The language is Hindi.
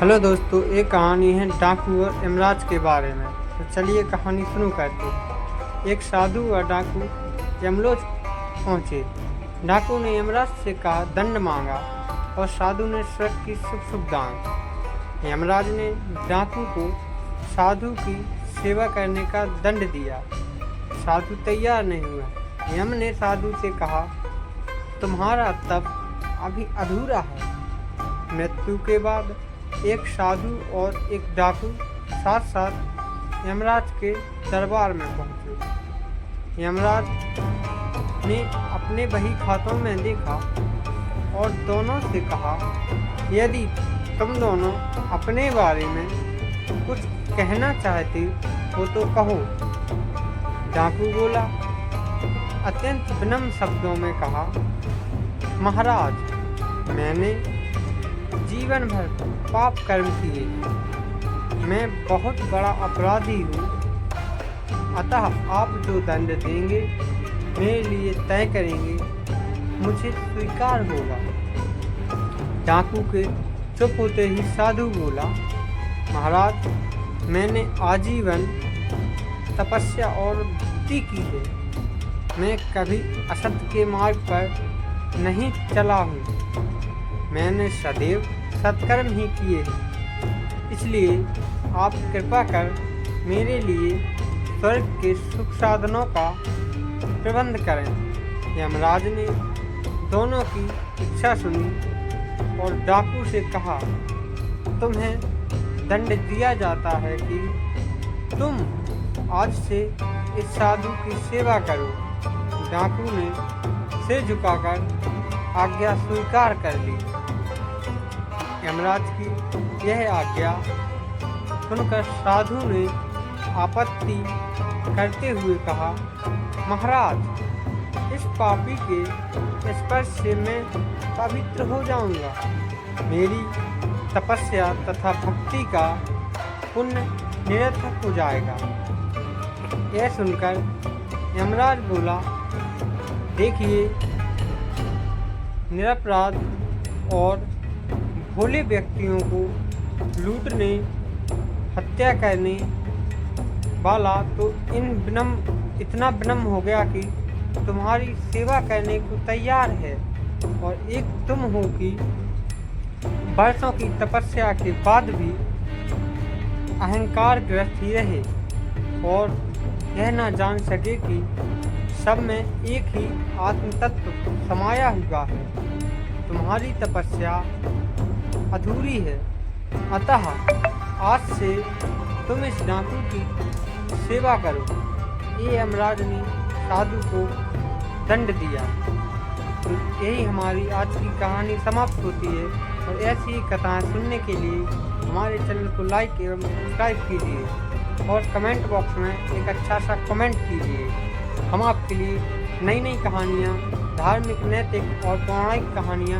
हेलो दोस्तों, एक कहानी है डाकू और यमराज के बारे में। तो चलिए कहानी शुरू करते हैं। एक साधु और डाकू यमलोक पहुँचे। डाकू ने यमराज से कहा दंड मांगा और साधु ने स्वर्ग की सुख सुविधाएं। यमराज ने डाकू को साधु की सेवा करने का दंड दिया। साधु तैयार नहीं हुआ। यम ने साधु से कहा, तुम्हारा तप अभी अधूरा है। मृत्यु के बाद एक साधु और एक डाकू साथ साथ यमराज के दरबार में पहुंचे। यमराज ने अपने बही खातों में देखा और दोनों से कहा, यदि तुम दोनों अपने बारे में कुछ कहना चाहते हो तो कहो। डाकू बोला, अत्यंत विनम्र शब्दों में कहा, महाराज, मैंने जीवन भर पाप कर्म किए। मैं बहुत बड़ा अपराधी हूँ। अतः आप जो दंड देंगे मेरे लिए तय करेंगे, मुझे स्वीकार होगा। डाकू के चुप होते ही साधु बोला, महाराज, मैंने आजीवन तपस्या और भक्ति की है। मैं कभी असत्य के मार्ग पर नहीं चला हूँ। मैंने सदैव सत्कर्म ही किए हैं। इसलिए आप कृपा कर मेरे लिए स्वर्ग के सुख साधनों का प्रबंध करें। यमराज ने दोनों की इच्छा सुनी और डाकू से कहा, तुम्हें दंड दिया जाता है कि तुम आज से इस साधु की सेवा करो। डाकू ने सिर झुकाकर आज्ञा स्वीकार कर ली। यमराज की यह आज्ञा सुनकर साधु ने आपत्ति करते हुए कहा, महाराज, इस पापी के स्पर्श से मैं पवित्र हो जाऊंगा। मेरी तपस्या तथा भक्ति का पुण्य निरर्थक हो जाएगा। यह सुनकर यमराज बोला, देखिए, निरपराध और भोले व्यक्तियों को लूटने, हत्या करने वाला तो इतना विनम्र हो गया कि तुम्हारी सेवा करने को तैयार है। और एक तुम हो कि वर्षों की तपस्या के बाद भी अहंकार ग्रस्त ही रहे और यह ना जान सके कि सब में एक ही आत्म तत्व समाया हुआ है। तुम्हारी तपस्या अधूरी है। अतः आज से तुम इस डाकू की सेवा करो। ये यमराज ने साधु को दंड दिया। तो यही हमारी आज की कहानी समाप्त होती है। और ऐसी कथाएं सुनने के लिए हमारे चैनल को लाइक एवं सब्सक्राइब कीजिए और कमेंट बॉक्स में एक अच्छा सा कमेंट कीजिए। हम आपके लिए नई नई कहानियाँ, धार्मिक, नैतिक और पौराणिक कहानियाँ